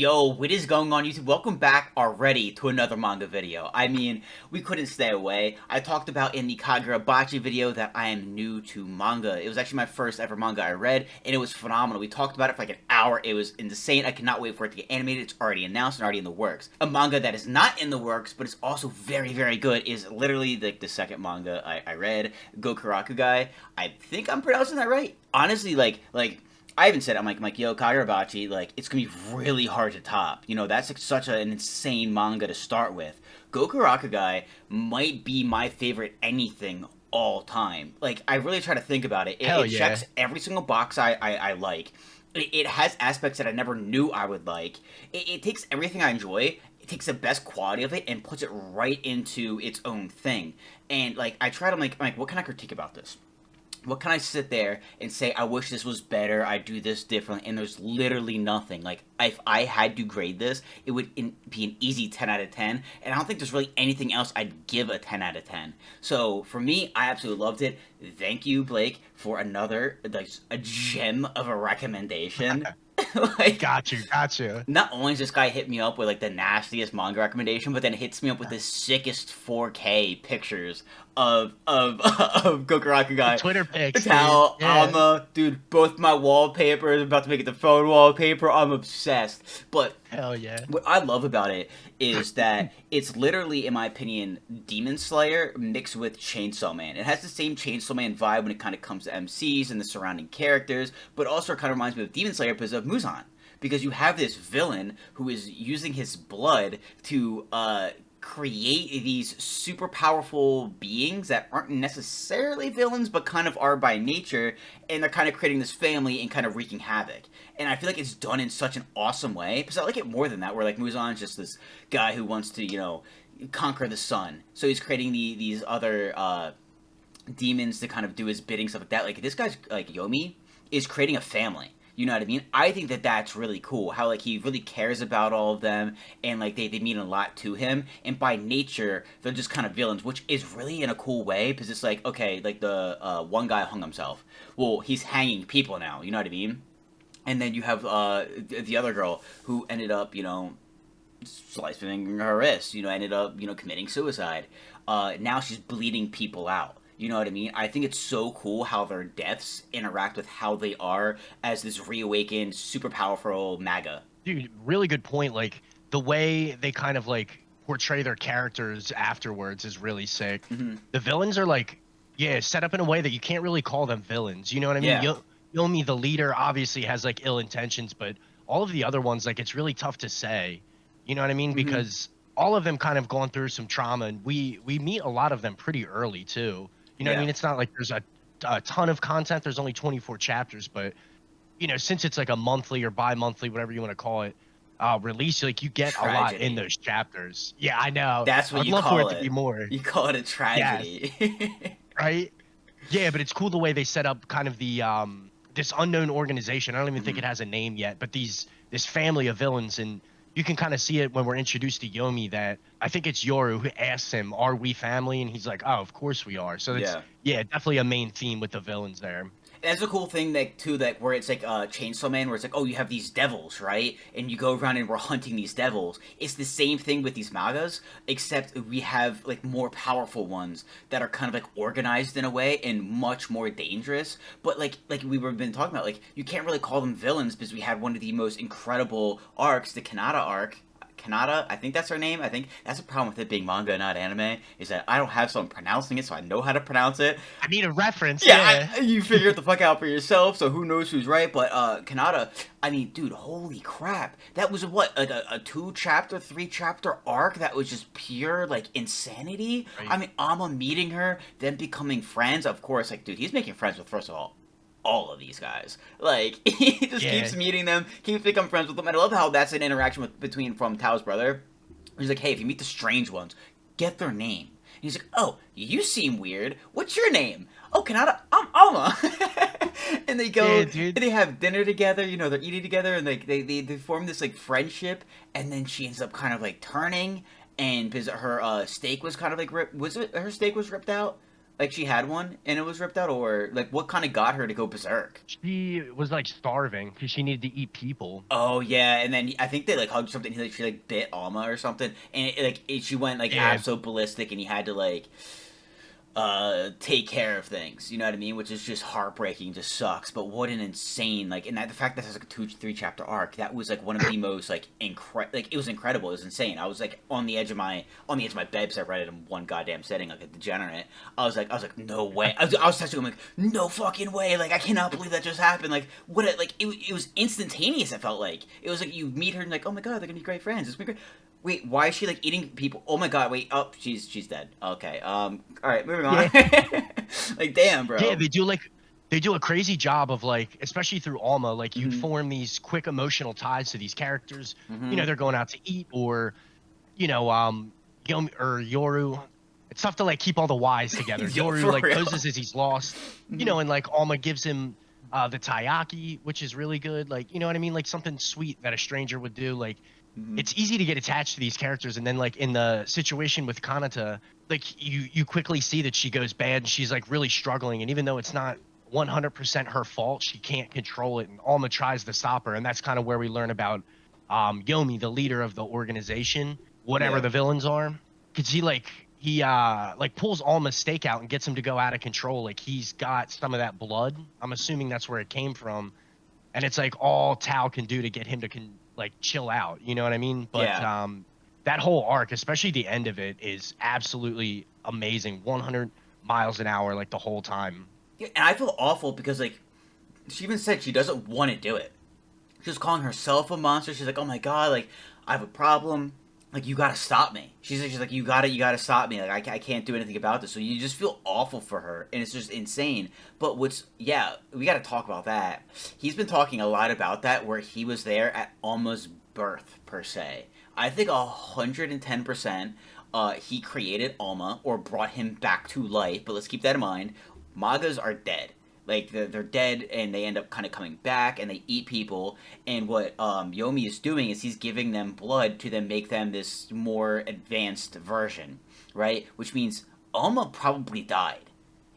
Yo, what is going on YouTube? Welcome back already to another manga video. I mean, we couldn't stay away. I talked about in the Kagurabachi video that I am new to manga. It was actually my first ever manga I read, and it was phenomenal. We talked about it for like an hour. It was insane. I cannot wait for it to get animated. It's already announced and already in the works. A manga that is not in the works, but it's also very, very good, is literally the second manga I read, Gokurakugai. I think I'm pronouncing that right. Honestly, I even said, I'm like, yo, Kagurabachi, like, it's gonna be really hard to top. You know, that's like such an insane manga to start with. Gokurakugai might be my favorite anything all time. Like, I really try to think about it. It, Hell it yeah. checks every single box I like. It has aspects that I never knew I would like. It takes everything I enjoy, it takes the best quality of it, and puts it right into its own thing. And, like, I try to, I'm like, what can I critique about this? What can I sit there and say, I wish this was better, I do this differently, and there's literally nothing. Like, if I had to grade this, it would be an easy 10 out of 10, and I don't think there's really anything else I'd give a 10 out of 10. So, for me, I absolutely loved it. Thank you, Blake, for another, like, a gem of a recommendation. like, Got you. not only does this guy hit me up with like the nastiest manga recommendation, but then hits me up with the sickest 4K pictures of The Gokurakugai. Twitter pics, dude. Tao, Yeah. Alma, dude, both my wallpapers. I'm about to make it the phone wallpaper. I'm obsessed. But Hell yeah. what I love about it is that it's literally, in my opinion, Demon Slayer mixed with Chainsaw Man. It has the same Chainsaw Man vibe when it kind of comes to MCs and the surrounding characters, but also it kind of reminds me of Demon Slayer because of Muzan. Because you have this villain who is using his blood to create these super powerful beings that aren't necessarily villains but kind of are by nature, and they're kind of creating this family and kind of wreaking havoc. And I feel like it's done in such an awesome way because I like it more than that, where like Muzan's just this guy who wants to, conquer the sun, so he's creating these other demons to kind of do his bidding, stuff like that. Like this guy's like Yomi is creating a family. You know what I mean? I think that that's really cool. How like he really cares about all of them, and like they mean a lot to him. And by nature, they're just kind of villains, which is really in a cool way because it's like, okay, like the one guy hung himself. Well, he's hanging people now. You know what I mean? And then you have the other girl who ended up, slicing her wrist. Ended up, committing suicide. Now she's bleeding people out. You know what I mean? I think it's so cool how their deaths interact with how they are as this reawakened, super powerful MAGA. Dude, really good point. Like the way they kind of like portray their characters afterwards is really sick. Hmm. The villains are like, yeah, set up in a way that you can't really call them villains. You know what I mean? Yeah. Yomi, the leader, obviously has like ill intentions, but all of the other ones, like it's really tough to say. You know what I mean? Hmm. Because all of them kind of gone through some trauma, and we meet a lot of them pretty early too. You know what I Yeah. mean? It's not like there's a ton of content. There's only 24 chapters, but since it's like a monthly or bi-monthly, whatever you want to call it, release, like you get a lot in Tragedy. those chapters. Yeah, I know. That's I what would you love for it call to be it. more. You call it a Yes, tragedy. right? Yeah, but it's cool the way they set up kind of the this unknown organization. I don't even think Hmm. it has a name yet, but this family of villains, and you can kind of see it when we're introduced to Yomi that I think it's Yoru who asks him, "Are we family?" And he's like, "Oh, of course we are." So it's Yeah. yeah, definitely a main theme with the villains there. That's a cool thing that too, that where it's like Chainsaw Man, where it's like, oh, you have these devils, right? And you go around and we're hunting these devils. It's the same thing with these magas, except we have like more powerful ones that are kind of like organized in a way and much more dangerous. But like we were been talking about, like you can't really call them villains because we had one of the most incredible arcs, the Kanata arc. Kanata, I think that's her name. I think that's a problem with it being manga, not anime, is that I don't have someone pronouncing it, so I know how to pronounce it. I need a reference, Yeah, yeah. you figure it the fuck out for yourself. So who knows who's right? But Kanata, I mean, dude, holy crap! That was what, like a 2 chapter, 3 chapter arc that was just pure like insanity. I Right. mean, Amma meeting her, then becoming friends. Of course, like, dude, he's making friends with, first of all of these guys. Like he just Yeah. keeps meeting them, keeps becoming friends with them, and I love how that's an interaction between from Tao's brother. He's like, hey, if you meet the strange ones, get their name. And he's like, oh, you seem weird. What's your name? Oh, Kanata, I'm Alma. And they go Yeah, and dude. they have dinner together. They're eating together, and they form this like friendship. And then she ends up kind of like turning, and because her steak was kind of like ripped. Was it her steak was ripped out? Like she had one and it was ripped out, or like what kind of got her to go berserk? She was like starving because she needed to eat people. Oh yeah, and then I think they like hugged something. He like she like bit Alma or something, and she went like Yeah, absolute ballistic, and he had to like take care of things. You know what I mean? Which is just heartbreaking, just sucks. But what an insane like, and that the fact that it's like a 2 3 chapter arc, that was like one of the most like like it was incredible. It was insane. I was like on the edge of my bed because I read it in one goddamn setting like a degenerate. I was like no way. I was texting him like no fucking way. Like I cannot believe that just happened. Like what a, like it was instantaneous. It felt like it was like you meet her and like oh my god they're gonna be great friends. It's gonna be great. Wait, why is she like eating people? Oh my god! Wait, oh, she's dead. Okay. All right, moving on. yeah, Like, damn, yeah. bro. They do a crazy job of like, especially through Alma, like you Mm-hmm. form these quick emotional ties to these characters. You Mm-hmm. know, they're going out to eat, or you know, Yomi or Yoru. It's tough to like keep all the Y's together. Yo, Yoru for like real. poses as he's lost, you Mm-hmm. know, and like Alma gives him the taiyaki, which is really good. Like, you know what I mean? Like something sweet that a stranger would do. Like Mm-hmm. it's easy to get attached to these characters, and then like in the situation with Kanata, like you quickly see that she goes bad and she's like really struggling, and even though it's not 100% her fault, she can't control it, and Alma tries to stop her, and that's kind of where we learn about Yomi, the leader of the organization, whatever Yeah. the villains are, because he like pulls Alma's stake out and gets him to go out of control. Like he's got some of that blood. I'm assuming that's where it came from, and it's like all Tao can do to get him to like chill out. You know what I mean? But Yeah. that whole arc, especially the end of it, is absolutely amazing. 100 miles an hour, like the whole time. Yeah. And I feel awful because like she even said she doesn't want to do it. She was calling herself a monster. She's like, oh my god, like I have a problem. Like you gotta stop me. She's like you gotta stop me. Like I can't do anything about this. So you just feel awful for her, and it's just insane. But what's yeah, we gotta talk about that. He's been talking a lot about that, where he was there at Alma's birth per se. I think 110%. He created Alma or brought him back to life. But let's keep that in mind. Magas are dead. Like they're dead, and they end up kind of coming back, and they eat people. And what Yomi is doing is he's giving them blood to then make them this more advanced version, right? Which means Alma probably died.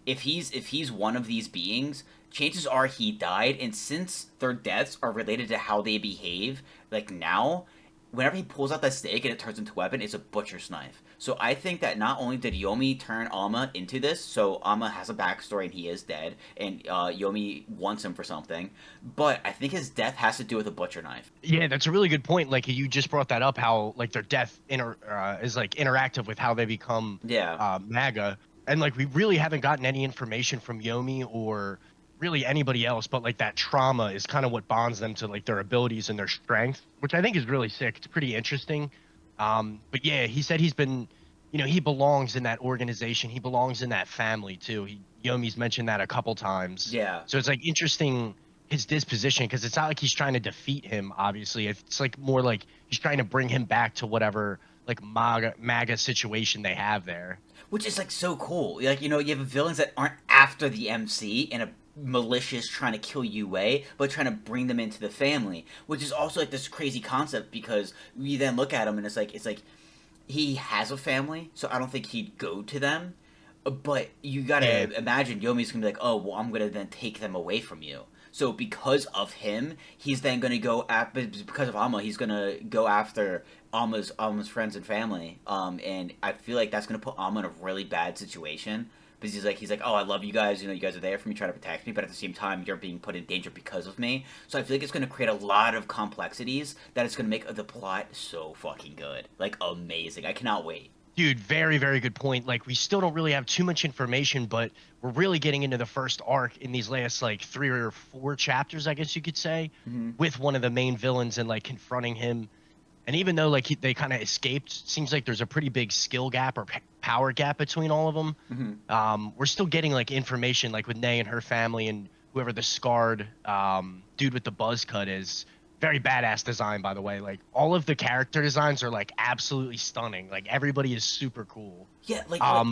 If he's one of these beings, chances are he died. And since their deaths are related to how they behave, like now, whenever he pulls out that stake and it turns into a weapon, it's a butcher's knife. So I think that not only did Yomi turn Alma into this, so Alma has a backstory and he is dead, and Yomi wants him for something, but I think his death has to do with a butcher knife. Yeah, that's a really good point. Like you just brought that up, how like their death is like interactive with how they become Yeah, MAGA, and like we really haven't gotten any information from Yomi or really anybody else, but like that trauma is kind of what bonds them to like their abilities and their strength, which I think is really sick. It's pretty interesting. But yeah, he said he's been, you know, he belongs in that organization. He belongs in that family too. Yomi's mentioned that a couple times, yeah. so it's like interesting his disposition, because it's not like he's trying to defeat him. Obviously, it's like more like he's trying to bring him back to whatever like MAGA situation they have there. Which is like so cool. Like you have villains that aren't after the MC in a malicious trying to kill you way, but trying to bring them into the family, which is also like this crazy concept because we then look at him and it's like he has a family, so I don't think he'd go to them. But you Yeah, gotta imagine Yomi's gonna be like, oh, well, I'm gonna then take them away from you. So because of him, he's then gonna go at because of Alma, he's gonna go after Alma's friends and family. And I feel like that's gonna put Alma in a really bad situation because he's like, oh, I love you guys. You guys are there for me, trying to protect me, but at the same time, you're being put in danger because of me. So I feel like it's gonna create a lot of complexities that it's gonna make the plot so fucking good, like amazing. I cannot wait. dude, very, very good point. Like, we still don't really have too much information, but we're really getting into the first arc in these last like 3 or 4 chapters, I guess you could say, Mm-hmm. with one of the main villains and like confronting him. And even though like they kind of escaped, seems like there's a pretty big skill gap or power gap between all of them. Mm-hmm. We're still getting like information like with Nay and her family and whoever the scarred dude with the buzz cut is. Very badass design, by the way. Like all of the character designs are like absolutely stunning. Like everybody is super cool. Yeah,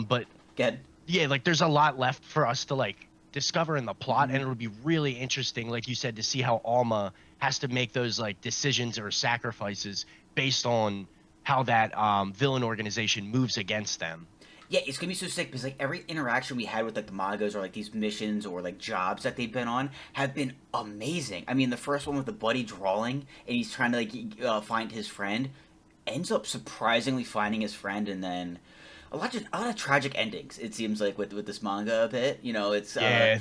But get. yeah, like there's a lot left for us to like discover in the plot, Mm-hmm. and it'll be really interesting, like you said, to see how Alma has to make those like decisions or sacrifices based on how that villain organization moves against them. Yeah, it's gonna be so sick because like every interaction we had with like the mangas or like these missions or like jobs that they've been on have been amazing. I mean, the first one with the buddy drawing and he's trying to like find his friend, ends up surprisingly finding his friend, and then a lot of tragic endings. It seems like with this manga a bit. You know, Yeah,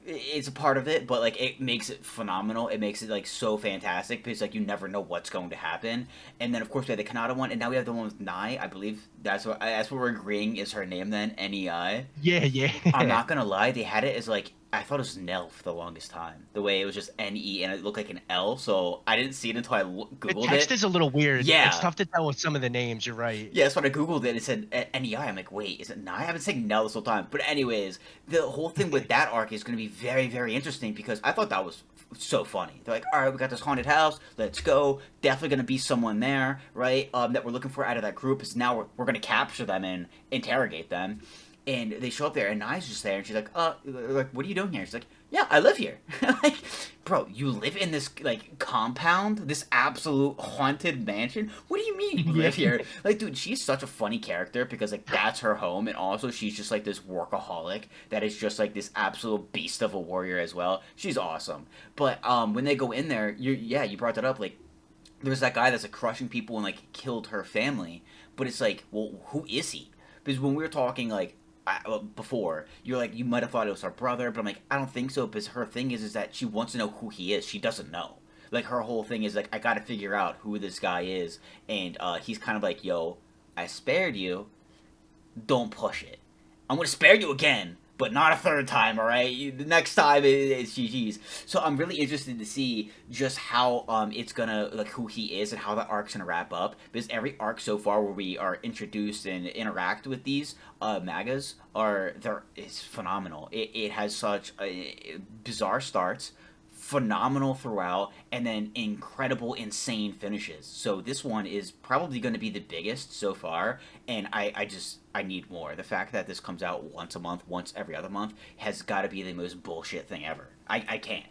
it's a part of it, but like it makes it phenomenal. It makes it like so fantastic because like you never know what's going to happen. And then of course we had the Kanata one, and now we have the one with Nai. I believe that's what we're agreeing is her name then, Nei. yeah, I'm yeah. not gonna lie, they had it as like I thought it was Nell for the longest time. The way it was just N-E and it looked like an L, so I didn't see it until I The googled text it. is a little weird. It's Yeah, tough to tell with some of the names. You're right. yeah, that's when I googled it. It said NEI. I'm like, wait, is it Nye? I've been saying Nell this whole time. But anyways, the whole thing with that arc is going to be very, very interesting because I thought that was so funny. They're like, all right, we got this haunted house. Let's go. Definitely going to be someone there, right? That we're looking for out of that group. Is now we're going to capture them and interrogate them. And they show up there, and Nye's just there, and she's like, what are you doing here? She's like, yeah, I live here. Like, bro, you live in this like compound, this absolute haunted mansion. What do you mean you Yeah. live here? Like, dude, she's such a funny character because like that's her home, and also she's just like this workaholic that is just like this absolute beast of a warrior as well. She's awesome. But when they go in there, you brought that up, like there's that guy that's like crushing people and like killed her family, but it's like, well, who is he? Because when we were talking like before, you're like you might have thought it was her brother, but I'm like I don't think so because her thing is that she wants to know who he is. She doesn't know. Like her whole thing is like I got to figure out who this guy is, and he's kind of like, yo, I spared you, don't push it. I'm gonna spare you again, but not a third time. All right, the next time it's GG's. So I'm really interested to see just how it's gonna like who he is and how the arc's gonna wrap up. Because every arc so far where we are introduced and interact with these magas are there is phenomenal. It has such bizarre starts, phenomenal throughout, and then incredible, insane finishes. So this one is probably going to be the biggest so far, and I need more. The fact that this comes out once a month, once every other month, has got to be the most bullshit thing ever. I can't.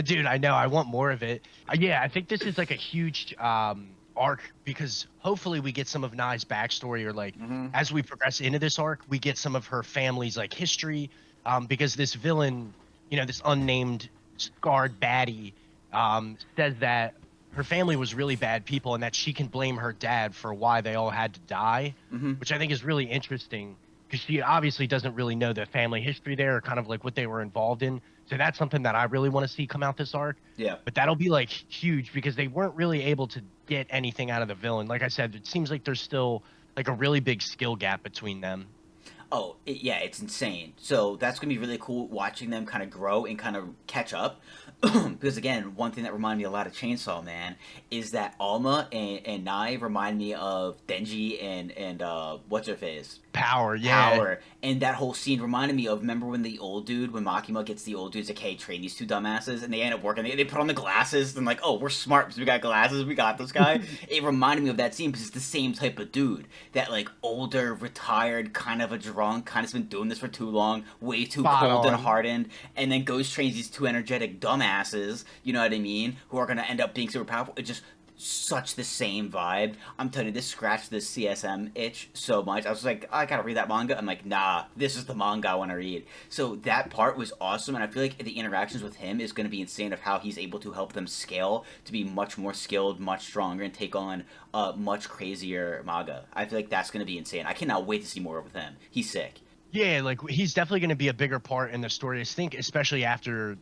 Dude, I know. I want more of it. Yeah, I think this is like a huge arc because hopefully we get some of Nai's backstory, or like Mm-hmm. as we progress into this arc, we get some of her family's like history. Because this villain, this unnamed scarred baddie, says that her family was really bad people and that she can blame her dad for why they all had to die, Mm-hmm. which I think is really interesting because she obviously doesn't really know the family history there, or kind of like what they were involved in. So that's something that I really want to see come out this arc. Yeah. But that'll be like huge because they weren't really able to get anything out of the villain. Like I said, it seems like there's still like a really big skill gap between them. Oh, yeah, it's insane. So that's gonna be really cool watching them kind of grow and kind of catch up. Because again, one thing that reminded me a lot of Chainsaw Man is that Alma and Nai remind me of Denji and what's her face, Power, yeah. Power, and that whole scene reminded me of, remember when the old dude, when Makima gets the old dudes like, hey, train these two dumbasses, and they end up working, they put on the glasses, and like, oh, we're smart because we got glasses, we got this guy. It reminded me of that scene because it's the same type of dude, that like older, retired, kind of a drunk, kind of's been doing this for too long, way too Spot cold and on. hardened, and then Ghost trains these two energetic dumbasses, you know what I mean, who are gonna end up being super powerful. It just such the same vibe. I'm telling you, this scratched the CSM itch so much. I was like, oh, I gotta read that manga. I'm like, nah, this is the manga I want to read. So that part was awesome, and I feel like the interactions with him is going to be insane of how he's able to help them scale to be much more skilled, much stronger, and take on much crazier manga. I feel like that's going to be insane. I cannot wait to see more with him. He's sick. Yeah, like he's definitely going to be a bigger part in the story. I think, especially after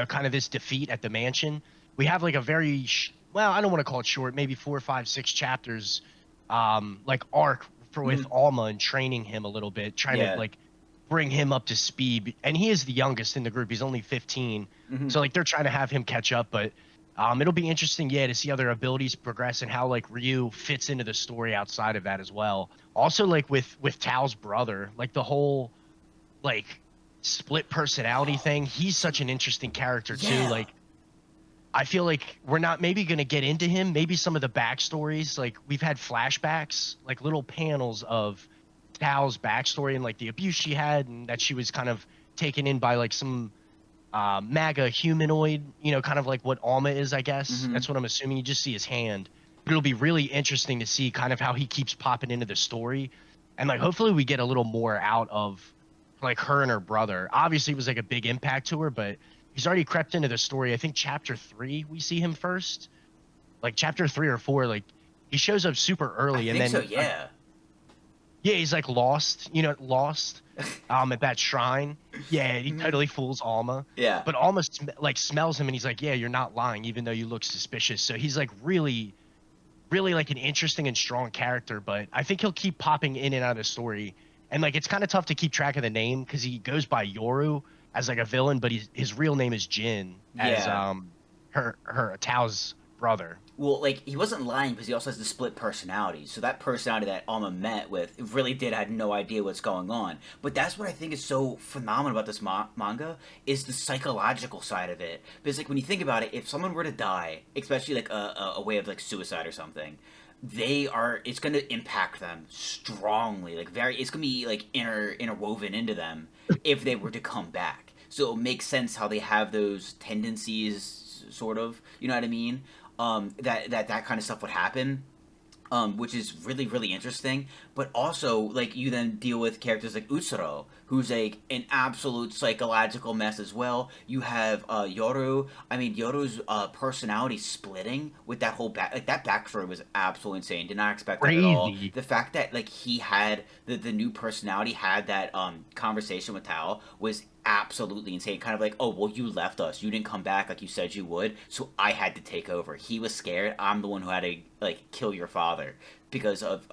kind of this defeat at the mansion, we have like a very well, I don't want to call it short, maybe 4, 5, 6 chapters, like arc for with Mm-hmm. Alma and training him a little bit, trying to Yeah. like bring him up to speed. And he is the youngest in the group; he's only 15, Mm-hmm. so like they're trying to have him catch up. But it'll be interesting, yeah, to see how their abilities progress and how like Ryu fits into the story outside of that as well. Also, like with Tao's brother, like the whole like split personality thing. He's such an interesting character too. Yeah. Like I feel like we're not maybe gonna get into him. Maybe some of the backstories, like we've had flashbacks, like little panels of Tao's backstory and like the abuse she had, and that she was kind of taken in by like some MAGA humanoid, kind of like what Alma is, I guess. Mm-hmm. That's what I'm assuming. You just see his hand. But it'll be really interesting to see kind of how he keeps popping into the story. and like hopefully we get a little more out of like her and her brother. Obviously, it was like a big impact to her, but he's already crept into the story. I think chapter 3 we see him first, like chapter 3 or 4. Like he shows up super I early, and think so. then Yeah. yeah, he's like lost, lost, at that shrine. Yeah, he Hmm. totally fools Alma, Yeah. but Alma like smells him, and he's like, "Yeah, you're not lying, even though you look suspicious." So he's like really, really like an interesting and strong character. But I think he'll keep popping in and out of the story, and like it's kind of tough to keep track of the name because he goes by Yoru as like a villain, but his real name is Jin as Yeah. her Tao's brother. Well, like he wasn't lying because he also has the split personality. So that personality that Alma met with really did had no idea what's going on. But that's what I think is so phenomenal about this manga is the psychological side of it. Because like when you think about it, if someone were to die, especially like a way of like suicide or something, it's going to impact them strongly. Like it's going to be like interwoven into them if they were to come back. So it makes sense how they have those tendencies, sort of. You know what I mean? That kind of stuff would happen, which is really really interesting. But also, like you then deal with characters like Utsuro, who's like an absolute psychological mess as well. You have Yoru. I mean, Yoru's personality splitting with that whole back, like that backstory was absolutely insane. Did not expect that at all. Crazy. The fact that like he had the new personality had that conversation with Tao was absolutely insane. Kind of like, oh well, you left us, you didn't come back like you said you would, so I had to take over. He was scared. I'm the one who had to like kill your father because of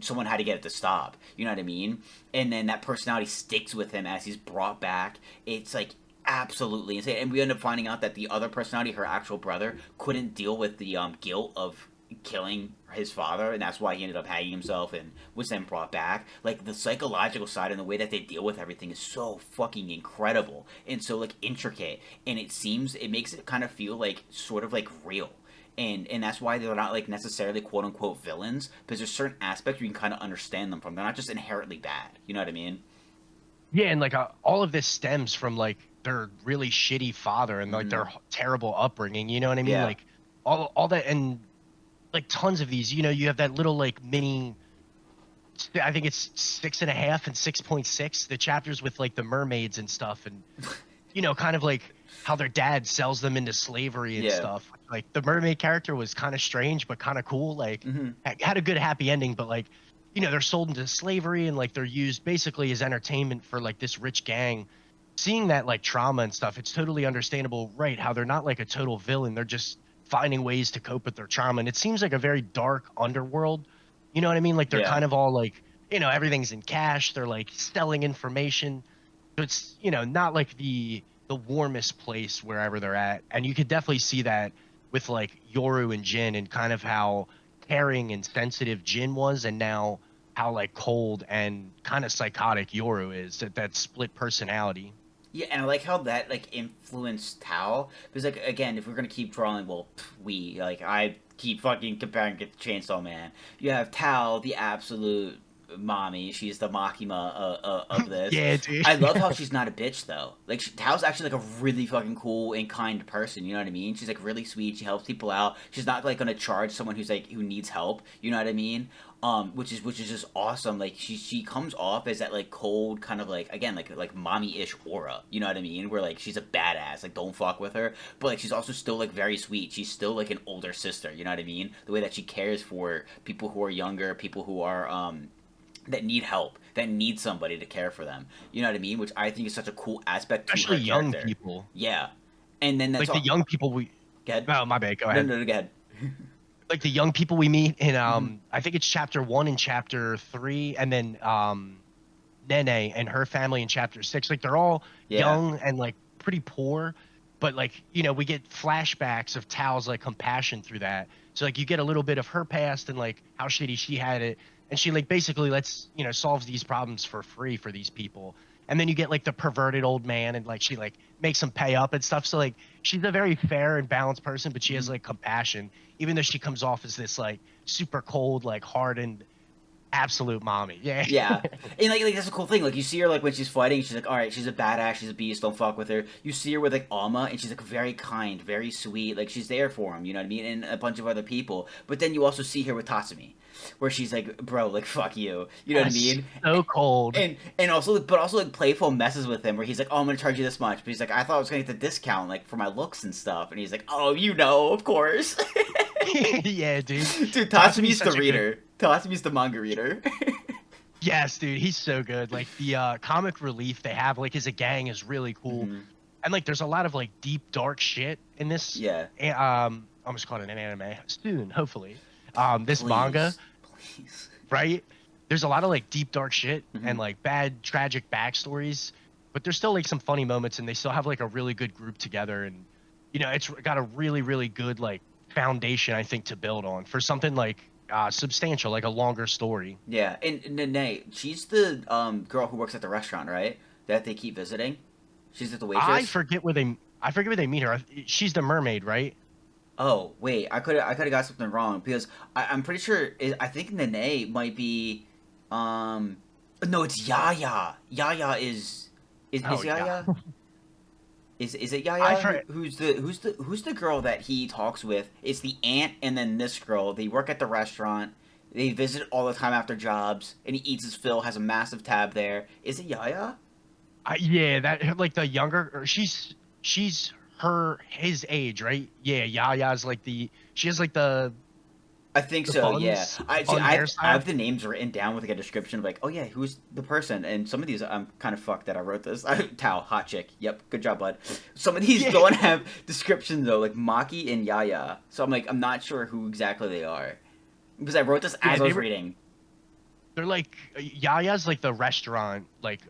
someone had to get it to stop. You know what I mean? And then that personality sticks with him as he's brought back. It's like absolutely insane. And we end up finding out that the other personality, her actual brother, couldn't deal with the guilt of killing his father, and that's why he ended up hanging himself and was then brought back. Like the psychological side and the way that they deal with everything is so fucking incredible and so like intricate, and it makes it kind of feel like sort of like real. And that's why they're not like necessarily quote unquote villains, because there's certain aspects you can kind of understand them from. They're not just inherently bad. You know what I mean? Yeah, and like all of this stems from like their really shitty father and like Mm-hmm. their terrible upbringing. You know what I mean? Yeah. Like all that, and like tons of these. You have that little like mini. I think it's 6.5 and 6.6. The chapters with like the mermaids and stuff, and kind of like how their dad sells them into slavery and Yeah. stuff. Like the mermaid character was kind of strange but kind of cool. Like Mm-hmm. had a good happy ending, but like they're sold into slavery and like they're used basically as entertainment for like this rich gang. Seeing that like trauma and stuff, it's totally understandable, right? How they're not like a total villain. They're just finding ways to cope with their trauma. And it seems like a very dark underworld. You know what I mean? Like they're Yeah. kind of all like, everything's in cash. They're like selling information. So it's, not like the warmest place wherever they're at. And you could definitely see that with like Yoru and Jin and kind of how caring and sensitive Jin was, and now how like cold and kind of psychotic Yoru is, that split personality. Yeah, and I like how that like influenced Tao, because like again, if we're gonna keep drawing, well, we like I keep fucking comparing it to Chainsaw Man. You have Tao, the absolute mommy. She's the Makima of this. Yeah, dude. I love how she's not a bitch though. Like Tao's actually like a really fucking cool and kind person. You know what I mean? She's like really sweet. She helps people out. She's not like gonna charge someone who needs help. You know what I mean? Which is just awesome. Like she comes off as that like cold kind of like again like mommy ish aura. You know what I mean? Where like she's a badass. Like don't fuck with her. But like she's also still like very sweet. She's still like an older sister. You know what I mean? The way that she cares for people who are younger, people who are that need help, that need somebody to care for them. You know what I mean? Which I think is such a cool aspect to Especially her young character. people. Yeah, and then that's Like the all. young people we Go ahead. Oh, my bad, go No, ahead. no, no, go ahead. Like the young people we meet in Hmm. I think it's chapter 1 and chapter 3, and then Nene and her family in chapter 6. Like they're all Yeah. young and like pretty poor, but like we get flashbacks of Tao's like compassion through that. So like you get a little bit of her past and like how shitty she had it, and she like basically lets solves these problems for free for these people. And then you get like the perverted old man, and like she like makes them pay up and stuff. So like she's a very fair and balanced person, but she has Hmm. like compassion, even though she comes off as this like super cold, like hardened absolute mommy. Yeah. Yeah, and like that's a cool thing. Like you see her like when she's fighting, she's like, all right, she's a badass, she's a beast. Don't fuck with her. You see her with like Alma, and she's like very kind, very sweet. Like she's there for him. You know what I mean? And a bunch of other people. But then you also see her with Tatsumi, where she's like, bro, like fuck you. You know what I Yes. mean? So cold. And also, but also like playful messes with him, where he's like, oh, I'm gonna charge you this much, but he's like, I thought I was gonna get the discount like for my looks and stuff, and he's like, oh, you know, of course. Yeah, dude. Dude, Tatsumi's Tatsumi's the such a good. reader. Tatsumi's the manga reader. Yes, dude, he's so good. Like the comic relief they have, like as a gang, is really cool. Hmm. And like there's a lot of like deep dark shit in this. Yeah. I almost called it an anime soon, hopefully. This manga, Please, please. right? There's a lot of like deep dark shit Hmm. and like bad tragic backstories, but there's still like some funny moments, and they still have like a really good group together, and it's got a really good like foundation, I think, to build on for something like substantial, like a longer story. Yeah, and Nene, she's the girl who works at the restaurant, right? That they keep visiting. She's at the I waitress. forget where they I forget where they meet her. She's the mermaid, right? Oh wait, I could have got something wrong because I'm pretty sure I think Nene might be, um, no, it's Yaya. Yaya is Oh yeah. Yaya. Is it I Yaya? for Who's the girl that he talks with? It's the aunt and then this girl. They work at the restaurant. They visit all the time after jobs, and he eats his fill. Has a massive tab there. Is it Yaya? Yeah, that like the younger, or she's his age, right? Yeah, Yaya's like she has like I think the so. Yeah. I see. bun I hairstyle. have the names written down with like a description of like, oh yeah, who's the person? And some of these I'm kind of fucked that I wrote this. Tao, hot chick. Yep, good job, bud. Some of these Yeah, don't have descriptions though, like Maki and Yaya. So I'm like, I'm not sure who exactly they are because I wrote this yeah, as I was reading. they're like Yaya's like the restaurant like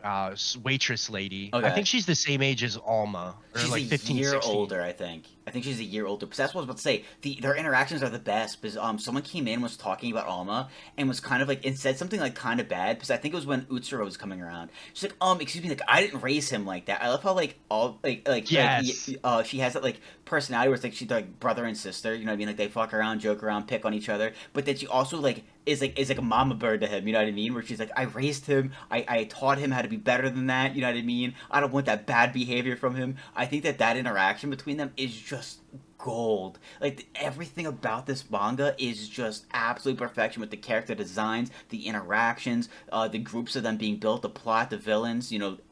waitress lady. I Okay. think she's the same age as Alma, or She's a like 15, year 16. older, I think. I think she's a year older. Because that's what I was about to say. Their interactions are the best. Because someone came in, was talking about Alma, and was kind of like, and said something like kind of bad. Because I think it was when Utsuro was coming around. She's like, excuse me, like I didn't raise him like that. I love how like all Yes. she has that like personality where it's like she's like brother and sister. You know what I mean? Like they fuck around, joke around, pick on each other. But then she also like is like a mama bird to him. You know what I mean? Where she's like, I raised him. I taught him how to be better than that. You know what I mean? I don't want that bad behavior from him. I think that interaction between them is just gold. Like everything about this manga is just absolute perfection with the character designs, the interactions, the groups of them being built, the plot, the villains.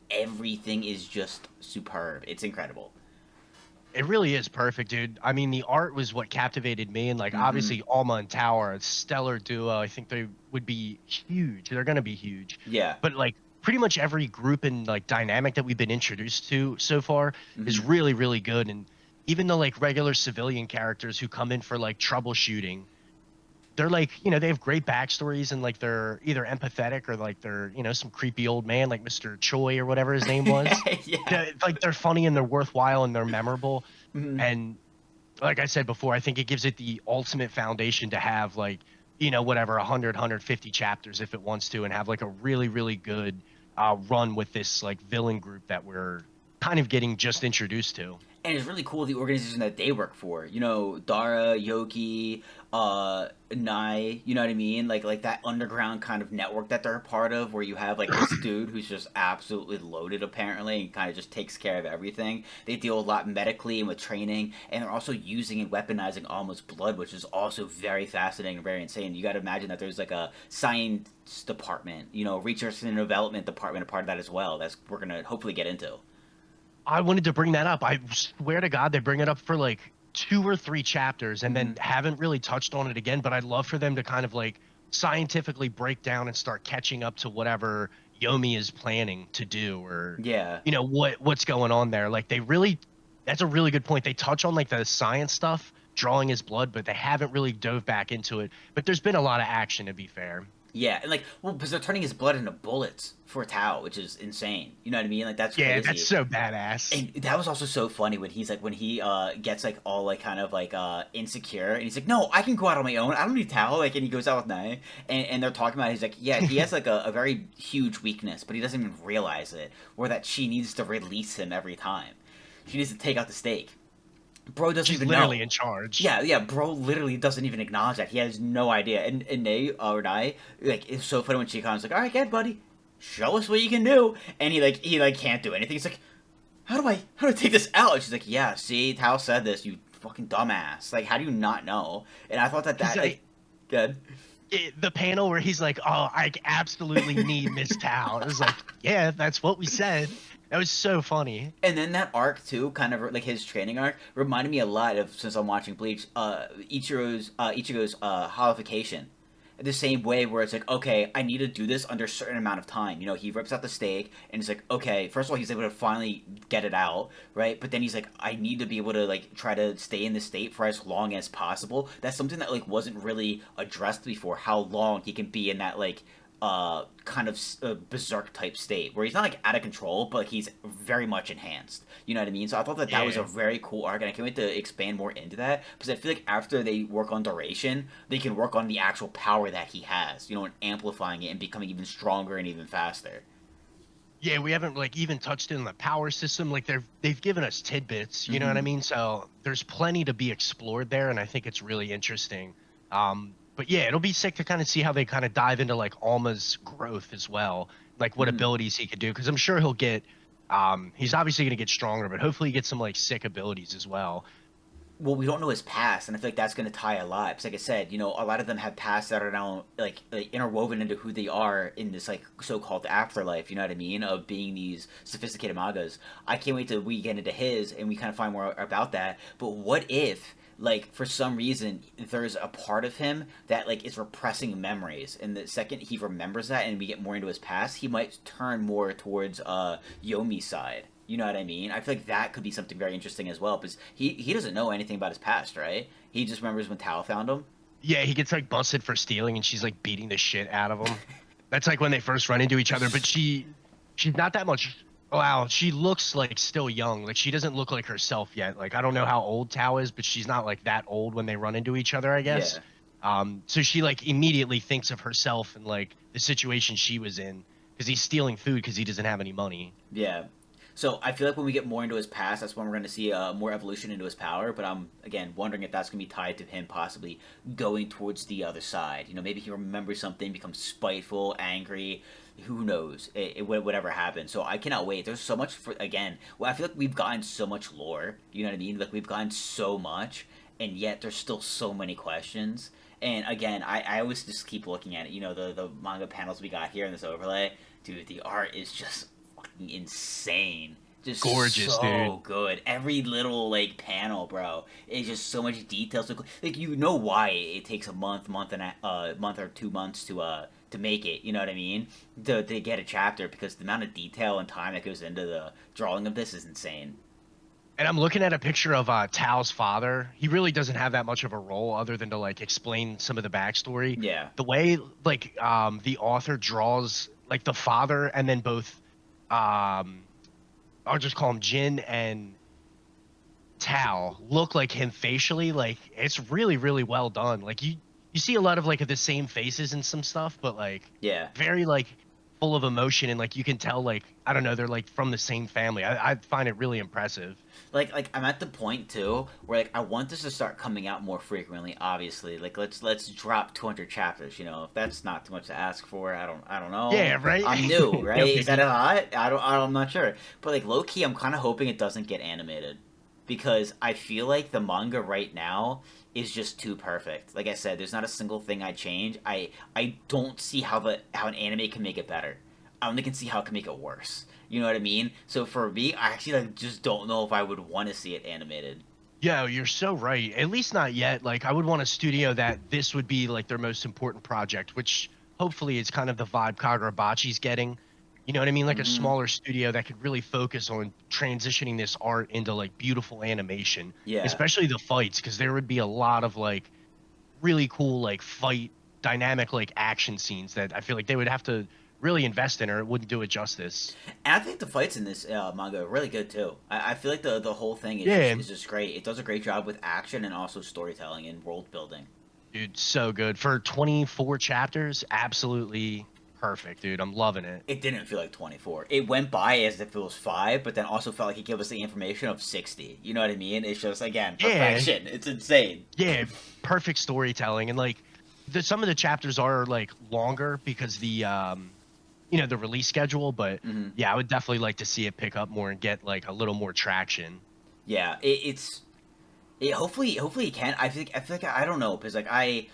Everything is just superb. It's incredible. It really is perfect, dude. I mean, the art was what captivated me, and like Mm-hmm. obviously Alma and Tower are a stellar duo. I think they would be huge. They're gonna be huge. Yeah. But like pretty much every group and like dynamic that we've been introduced to so far is Mm-hmm. really good. And even the like regular civilian characters who come in for like troubleshooting, they're like, they have great backstories, and like they're either empathetic or like they're, some creepy old man like Mr. Choi or whatever his name was. Yeah. Like they're funny and they're worthwhile and they're memorable. Mm-hmm. And like I said before, I think it gives it the ultimate foundation to have like, whatever, 100, 150 chapters if it wants to, and have like a really good run with this like villain group that we're kind of getting just introduced to. And it's really cool the organization that they work for. Dara, Yoki, Nai. You know what I mean? Like that underground kind of network that they're a part of, where you have like this dude who's just absolutely loaded apparently, and kind of just takes care of everything. They deal a lot medically and with training, and they're also using and weaponizing Alma's blood, which is also very fascinating and very insane. You got to imagine that there's like a science department, research and development department, a part of that as well. That's we're gonna hopefully get into. I wanted to bring that up. I swear to God, they bring it up for like 2 or 3 chapters and Mm-hmm. then haven't really touched on it again. But I'd love for them to kind of like scientifically break down and start catching up to whatever Yomi is planning to do, or Yeah. what's going on there. Like they really, that's a really good point. They touch on like the science stuff, drawing his blood, but they haven't really dove back into it. But there's been a lot of action, to be fair. Yeah, and like, well, because they're turning his blood into bullets for Tao, which is insane. You know what I mean? Like, that's Yeah, that's crazy. so badass. And that was also so funny when he gets like all like kind of like insecure, and he's like, no, I can go out on my own. I don't need Tao. Like, and he goes out with Nai, and they're talking about it. He's like, yeah, he has like a very huge weakness, but he doesn't even realize it, or that she needs to release him every time. She needs to take out the stake. Bro doesn't She's even literally know. in charge. Yeah, bro literally doesn't even acknowledge that. He has no idea. And they or I, like, it's so funny when Chikan's like, all right, good buddy, show us what you can do. And he can't do anything. He's like, how do I take this out? And she's like, yeah, see, Tao said this, you fucking dumbass. Like, how do you not know? And I thought that Because like, good. the panel where he's like, "Oh, I absolutely need Miss Tao." It was like, "Yeah, that's what we said." That was so funny. And then that arc too, kind of like his training arc, reminded me a lot of, since I'm watching Bleach, Ichigo's holification. The same way where it's like, okay, I need to do this under a certain amount of time. You know, he rips out the steak and it's like, okay, first of all, he's able to finally get it out, right? But then he's like, I need to be able to like try to stay in this state for as long as possible. That's something that like wasn't really addressed before. How long he can be in that like kind of berserk type state where he's not like out of control, but like, he's very much enhanced. You know what I mean? So I thought that that was a Yeah. very cool arc, and I can't wait to expand more into that because I feel like after they work on duration, they can work on the actual power that he has. You know, and amplifying it and becoming even stronger and even faster. Yeah, we haven't like even touched in the power system. Like they've given us tidbits, you know what I Mm-hmm. mean? So there's plenty to be explored there, and I think it's really interesting. But yeah, it'll be sick to kind of see how they kind of dive into like Alma's growth as well, like what Mm-hmm. abilities he could do. Because I'm sure he'll get, he's obviously gonna get stronger, but hopefully he gets some like sick abilities as well. Well, we don't know his past, and I feel like that's going to tie a lot. Because, like I said, you know, a lot of them have pasts that are now like interwoven into who they are in this like so-called afterlife. You know what I mean? Of being these sophisticated magas. I can't wait till we get into his and we kind of find more about that. But what if, like, for some reason, there's a part of him that like is repressing memories, and the second he remembers that, and we get more into his past, he might turn more towards Yomi's side. You know what I mean? I feel like that could be something very interesting as well, because he doesn't know anything about his past, right? He just remembers when Tao found him. Yeah, he gets like busted for stealing, and she's like beating the shit out of him. That's like when they first run into each other, but she's not that much. Wow, she looks like still young. Like she doesn't look like herself yet. Like I don't know how old Tao is, but she's not like that old when they run into each other, I guess. Yeah, So she like immediately thinks of herself and like the situation she was in because he's stealing food because he doesn't have any money. yeah. So I feel like when we get more into his past, that's when we're going to see more evolution into his power. But I'm again wondering if that's going to be tied to him possibly going towards the other side. You know, maybe he remembers something, becomes spiteful, angry. Who knows? Whatever happens. So I cannot wait. There's so much for again. Well, I feel like we've gotten so much lore. You know what I mean? Like we've gotten so much, and yet there's still so many questions. And again, I always just keep looking at it. You know, the manga panels we got here in this overlay, dude. The art is just fucking insane. Just Gorgeous, dude. so good. Every little like panel, bro, is just so much detail. So like you know why it takes a month or 2 months to make it. You know what I mean? To get a chapter because the amount of detail and time that goes into the drawing of this is insane. And I'm looking at a picture of Tao's father. He really doesn't have that much of a role other than to like explain some of the backstory. Yeah. The way like the author draws like the father and then both um I'll just call him Jin and Tao look like him facially, like it's really, really well done. Like you see a lot of like the same faces and some stuff, but like Yeah. very like full of emotion and like you can tell like I don't know, they're like from the same family. I find it really impressive. Like I'm at the point too where like I want this to start coming out more frequently. Obviously, like let's drop 200 chapters. You know, if that's not too much to ask for, I don't know. Yeah, right? I'm new, Yeah, right? Is that a maybe. lot? I'm not sure. But like low key, I'm kind of hoping it doesn't get animated because I feel like the manga right now is just too perfect. Like I said, there's not a single thing I change. I don't see how an anime can make it better. I only can see how it can make it worse. You know what I mean? So for me, I actually like just don't know if I would want to see it animated. Yeah, you're so right. At least not yet. Like I would want a studio that this would be like their most important project, which hopefully is kind of the vibe Kagurabachi's getting. You know what I mean? Like a Mm-hmm. smaller studio that could really focus on transitioning this art into like beautiful animation, Yeah. especially the fights, because there would be a lot of like really cool like fight dynamic like action scenes that I feel like they would have to really invest in or it wouldn't do it justice. And I think the fights in this manga are really good too. I feel like the whole thing Yeah, is just great. It does a great job with action and also storytelling and world building. dude, so good. For 24 chapters, absolutely perfect, dude. I'm loving it. It didn't feel like 24. It went by as if it was 5, but then also felt like it gave us the information of 60. You know what I mean? It's just, again, Yeah, perfection. It's insane. yeah, perfect storytelling, and like some of the chapters are like longer because the release schedule, but Hmm. yeah, I would definitely like to see it pick up more and get like a little more traction. Yeah, hopefully it can. I feel like I don't know because like I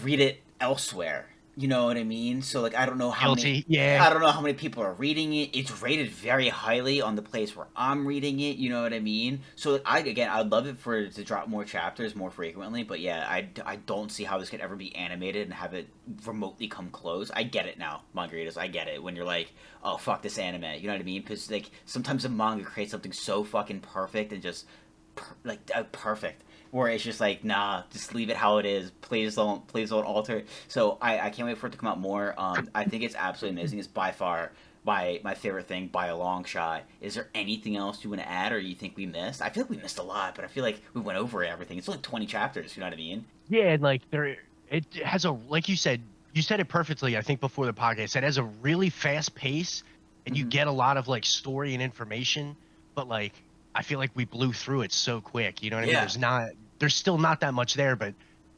read it elsewhere. You know what I mean? So like Guilty, yeah. I don't know how many people are reading it. It's rated very highly on the place where I'm reading it. You know what I mean? So like, I'd love it for it to drop more chapters more frequently. But yeah, I don't see how this could ever be animated and have it remotely come close. I get it now, manga readers. I get it when you're like, oh fuck this anime. You know what I mean? Because like sometimes a manga creates something so fucking perfect and just perfect where it's just like nah, just leave it how it is, please don't alter it. So I can't wait for it to come out more. I think it's absolutely amazing. It's by far my favorite thing by a long shot. Is there anything else you want to add or you think we missed? I feel like we missed a lot, but I feel like we went over everything. It's only 20 chapters, you know what I mean? Yeah, and like it has a, like you said it perfectly. I think before the podcast, it has a really fast pace, and you Hmm. get a lot of like story and information. But like, I feel like we blew through it so quick. You know what I mean? Yeah. There's still not that much there, but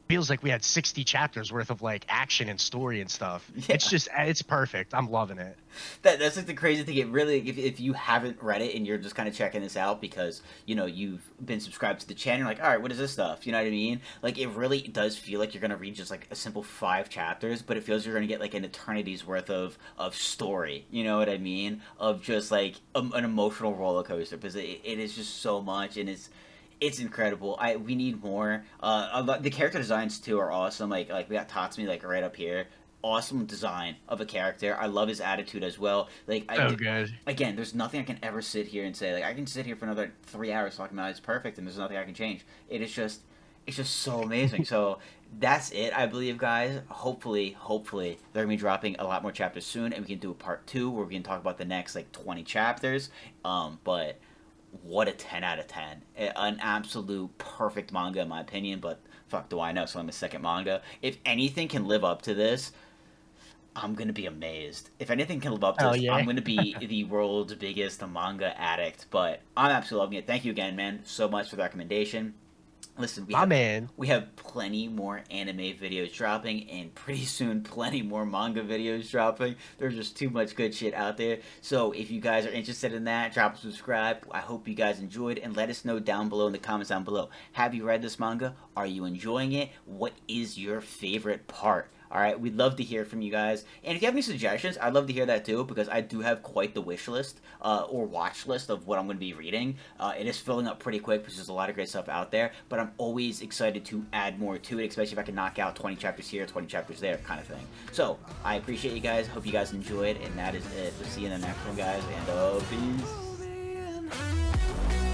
feels like we had 60 chapters worth of like action and story and stuff. It's Yeah. just, it's perfect. I'm loving it. That's like the crazy thing. It really, if you haven't read it and you're just kind of checking this out because you've been subscribed to the channel, you're like, all right, what is this stuff? You know what I mean? Like it really does feel like you're gonna read just like a simple 5 chapters, but it feels you're gonna get like an eternity's worth of story. You know what I mean? Of just like an emotional roller coaster because it is just so much and it's incredible. We need more. The character designs too are awesome. Like we got Tatsumi like right up here. Awesome design of a character. I love his attitude as well. So good. Again, there's nothing I can ever sit here and say like I can sit here for another 3 hours talking about it's perfect and there's nothing I can change. It's just so amazing. So that's it, I believe, guys. Hopefully they're gonna be dropping a lot more chapters soon, and we can do a part 2 where we can talk about the next like 20 chapters. But what a 10 out of 10. An absolute perfect manga in my opinion, but fuck do I know, so I'm a second manga. If anything can live up to this, I'm going to be amazed. If anything can live up to Hell this, I'm yeah. going to be the world's biggest manga addict, but I'm absolutely loving it. Thank you again, man, so much for the recommendation. Listen, My man. we have plenty more anime videos dropping, and pretty soon plenty more manga videos dropping. There's just too much good shit out there. So if you guys are interested in that, drop a subscribe. I hope you guys enjoyed, and let us know down below in the comments down below. Have you read this manga? Are you enjoying it? What is your favorite part? All right, we'd love to hear from you guys. And if you have any suggestions, I'd love to hear that too because I do have quite the wish list or watch list of what I'm going to be reading. It is filling up pretty quick because there's a lot of great stuff out there, but I'm always excited to add more to it, especially if I can knock out 20 chapters here, 20 chapters there kind of thing. So, I appreciate you guys. Hope you guys enjoyed, and that is it. We'll see you in the next one, guys, and peace.